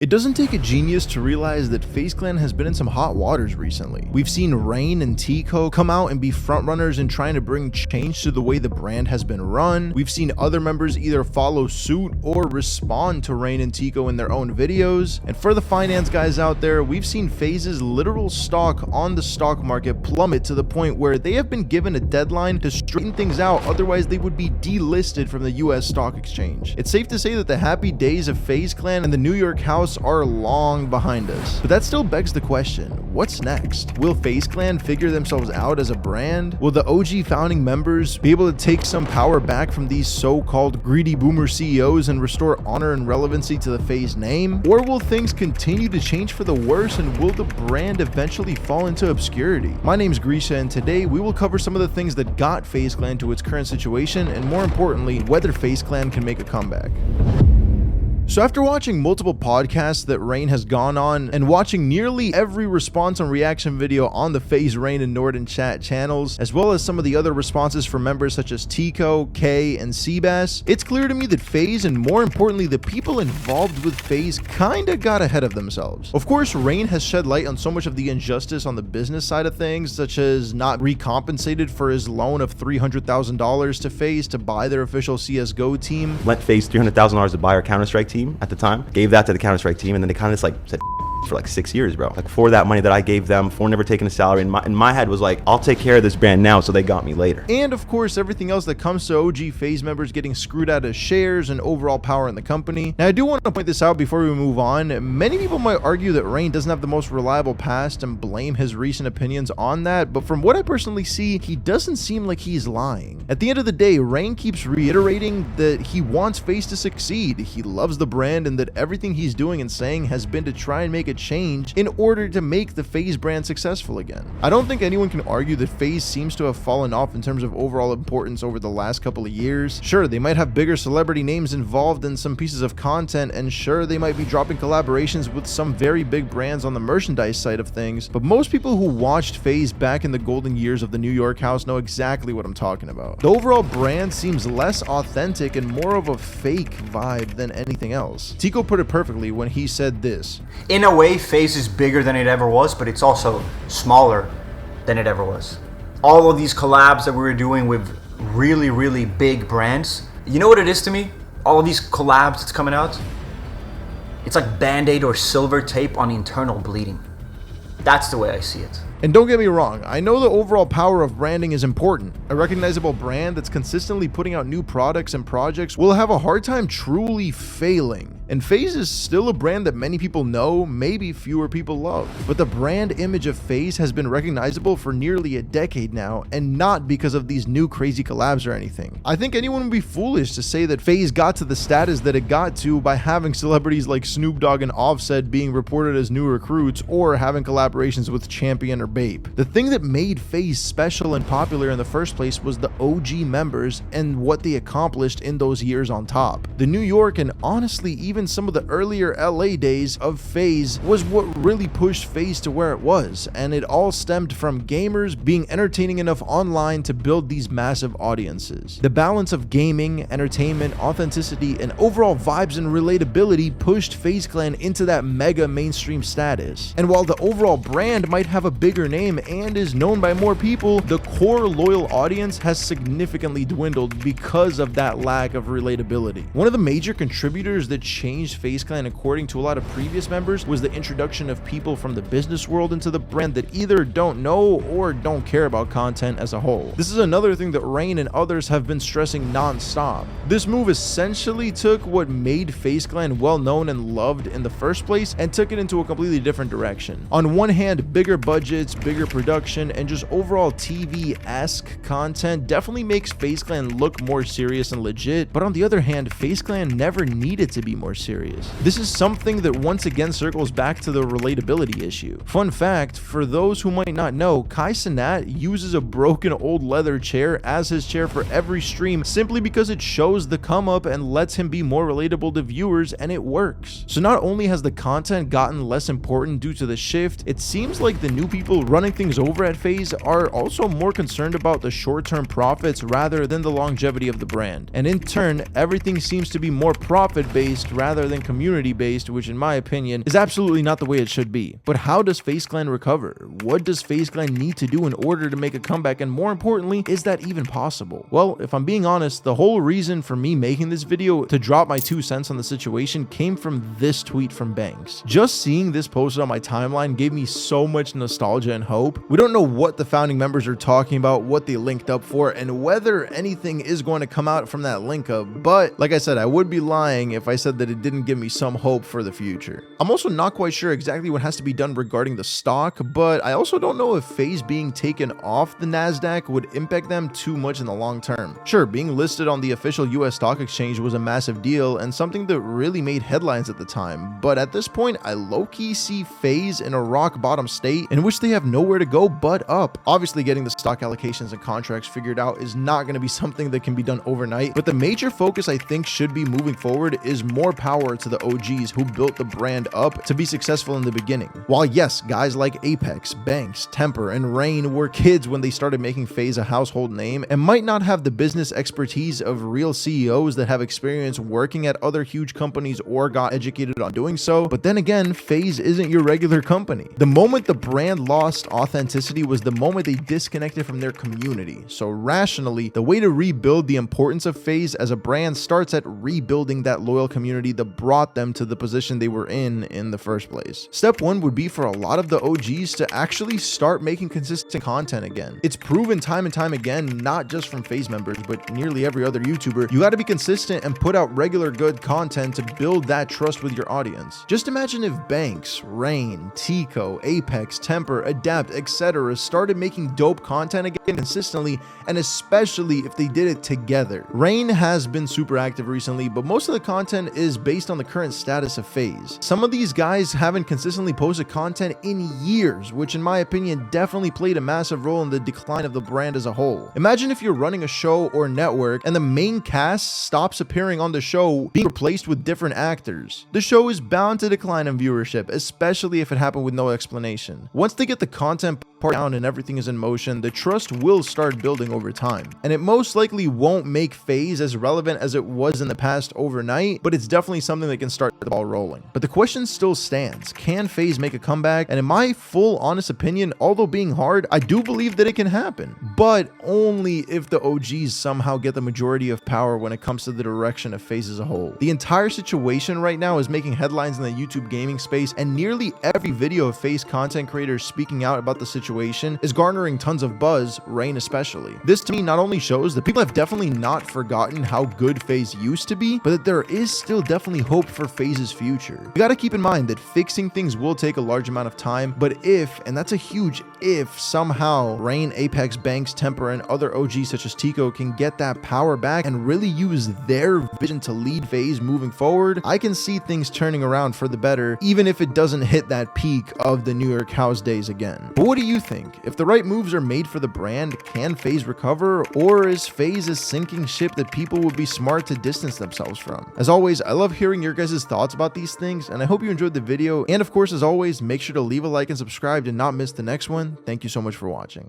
It doesn't take a genius to realize that Faze Clan has been in some hot waters recently. We've seen Rain and teeqo come out and be frontrunners in trying to bring change to the way the brand has been run. We've seen other members either follow suit or respond to Rain and teeqo in their own videos. And for the finance guys out there, we've seen Faze's literal stock on the stock market plummet to the point where they have been given a deadline to straighten things out, otherwise they would be delisted from the US stock exchange. It's safe to say that the happy days of Faze Clan and the New York house are long behind us. But that still begs the question, what's next? Will Faze Clan figure themselves out as a brand? Will the OG founding members be able to take some power back from these so-called greedy boomer CEOs and restore honor and relevancy to the Faze name? Or will things continue to change for the worse, and will the brand eventually fall into obscurity? My name's grishuh, and today we will cover some of the things that got Faze Clan to its current situation, and more importantly, whether Faze Clan can make a comeback. So after watching multiple podcasts that Rain has gone on and watching nearly every response and reaction video on the Faze, Rain, and Norden chat channels, as well as some of the other responses from members such as teeqo, K, and Seabass, it's clear to me that Faze, and more importantly the people involved with Faze, kinda got ahead of themselves. Of course, Rain has shed light on so much of the injustice on the business side of things, such as not recompensated for his loan of $300,000 to Faze to buy their official CSGO team. Lent Faze $300,000 to buy our Counter-Strike team at the time, gave that to the Counter-Strike team, and then they kind of just like said for like 6 years, bro. Like for that money that I gave them, for never taking a salary, in my head was like, I'll take care of this brand now, so they got me later. And of course, everything else that comes to OG Faze members getting screwed out of shares and overall power in the company. Now, I do want to point this out before we move on. Many people might argue that Rain doesn't have the most reliable past and blame his recent opinions on that, but from what I personally see, he doesn't seem like he's lying. At the end of the day, Rain keeps reiterating that he wants Faze to succeed, he loves the brand, and that everything he's doing and saying has been to try and make a change in order to make the Faze brand successful again. I don't think anyone can argue that Faze seems to have fallen off in terms of overall importance over the last couple of years. Sure, they might have bigger celebrity names involved in some pieces of content, and sure, they might be dropping collaborations with some very big brands on the merchandise side of things, but most people who watched Faze back in the golden years of the New York house know exactly what I'm talking about. The overall brand seems less authentic and more of a fake vibe than anything else. teeqo put it perfectly when he said this: in a way, Faze is bigger than it ever was, but it's also smaller than it ever was. All of these collabs that we were doing with really big brands, you know what it is to me? All of these collabs that's coming out, it's like Band-Aid or silver tape on internal bleeding. That's the way I see it. And don't get me wrong, I know the overall power of branding is important. A recognizable brand that's consistently putting out new products and projects will have a hard time truly failing. And Faze is still a brand that many people know, maybe fewer people love. But the brand image of Faze has been recognizable for nearly a decade now, and not because of these new crazy collabs or anything. I think anyone would be foolish to say that Faze got to the status that it got to by having celebrities like Snoop Dogg and Offset being reported as new recruits, or having collaborations with Champion or Bape. The thing that made Faze special and popular in the first place was the OG members and what they accomplished in those years on top. The New York, and honestly even some of the earlier LA days of Faze, was what really pushed Faze to where it was, and it all stemmed from gamers being entertaining enough online to build these massive audiences. The balance of gaming, entertainment, authenticity, and overall vibes and relatability pushed Faze Clan into that mega mainstream status. And while the overall brand might have a bigger name and is known by more people, the core loyal audience has significantly dwindled because of that lack of relatability. One of the major contributors that changed Faze Clan, according to a lot of previous members, was the introduction of people from the business world into the brand that either don't know or don't care about content as a whole. This is another thing that Rain and others have been stressing non-stop. This move essentially took what made Faze Clan well known and loved in the first place and took it into a completely different direction. On one hand, bigger budgets, bigger production, and just overall TV-esque content definitely makes Faze Clan look more serious and legit, but on the other hand, Faze Clan never needed to be more serious. This is something that once again circles back to the relatability issue. Fun fact, for those who might not know, Kai Cenat uses a broken old leather chair as his chair for every stream simply because it shows the come up and lets him be more relatable to viewers, and it works. So not only has the content gotten less important due to the shift, it seems like the new people people running things over at FaZe are also more concerned about the short-term profits rather than the longevity of the brand. And in turn, everything seems to be more profit-based rather than community-based, which in my opinion is absolutely not the way it should be. But how does FaZe Clan recover? What does FaZe Clan need to do in order to make a comeback? And more importantly, is that even possible? Well, if I'm being honest, the whole reason for me making this video to drop my 2 cents on the situation came from this tweet from Banks. Just seeing this posted on my timeline gave me so much nostalgia and hope. We don't know what the founding members are talking about, what they linked up for, and whether anything is going to come out from that link up, but like I said, I would be lying if I said that it didn't give me some hope for the future. I'm also not quite sure exactly what has to be done regarding the stock, but I also don't know if FaZe being taken off the NASDAQ would impact them too much in the long term. Sure, being listed on the official US stock exchange was a massive deal and something that really made headlines at the time, but at this point, I low-key see FaZe in a rock bottom state in which they have nowhere to go but up. Obviously, getting the stock allocations and contracts figured out is not going to be something that can be done overnight, but the major focus I think should be moving forward is more power to the OGs who built the brand up to be successful in the beginning. While yes, guys like Apex, Banks, Temper, and Rain were kids when they started making FaZe a household name and might not have the business expertise of real CEOs that have experience working at other huge companies or got educated on doing so, but then again, FaZe isn't your regular company. The moment the brand lost authenticity was the moment they disconnected from their community. So rationally, the way to rebuild the importance of FaZe as a brand starts at rebuilding that loyal community that brought them to the position they were in the first place. Step one would be for a lot of the OGs to actually start making consistent content again. It's proven time and time again, not just from FaZe members, but nearly every other YouTuber, you got to be consistent and put out regular good content to build that trust with your audience. Just imagine if Banks, Rain, teeqo, Apex, Temper, Adapt, etc. started making dope content again consistently, and especially if they did it together. Rain has been super active recently, but most of the content is based on the current status of FaZe. Some of these guys haven't consistently posted content in years, which in my opinion definitely played a massive role in the decline of the brand as a whole. Imagine if you're running a show or network and the main cast stops appearing on the show, being replaced with different actors. The show is bound to decline in viewership, especially if it happened with no explanation. Once they get the content part down and everything is in motion, the trust will start building over time. And it most likely won't make FaZe as relevant as it was in the past overnight, but it's definitely something that can start the ball rolling. But the question still stands, can FaZe make a comeback? And in my full honest opinion, although being hard, I do believe that it can happen, but only if the OGs somehow get the majority of power when it comes to the direction of FaZe as a whole. The entire situation right now is making headlines in the YouTube gaming space, and nearly every video of FaZe content creators speaking out about the situation is garnering tons of buzz, Rain especially. This to me not only shows that people have definitely not forgotten how good FaZe used to be, but that there is still definitely hope for FaZe's future. You gotta keep in mind that fixing things will take a large amount of time, but if, and that's a huge if, somehow Rain, Apex, Banks, Temper, and other OGs such as teeqo can get that power back and really use their vision to lead FaZe moving forward, I can see things turning around for the better, even if it doesn't hit that peak of the New York house days again. But what do you think? If the right moves are made for the brand, can FaZe recover, or is FaZe a sinking ship that people would be smart to distance themselves from? As always, I love hearing your guys' thoughts about these things, and I hope you enjoyed the video. And of course, as always, make sure to leave a like and subscribe to not miss the next one. Thank you so much for watching.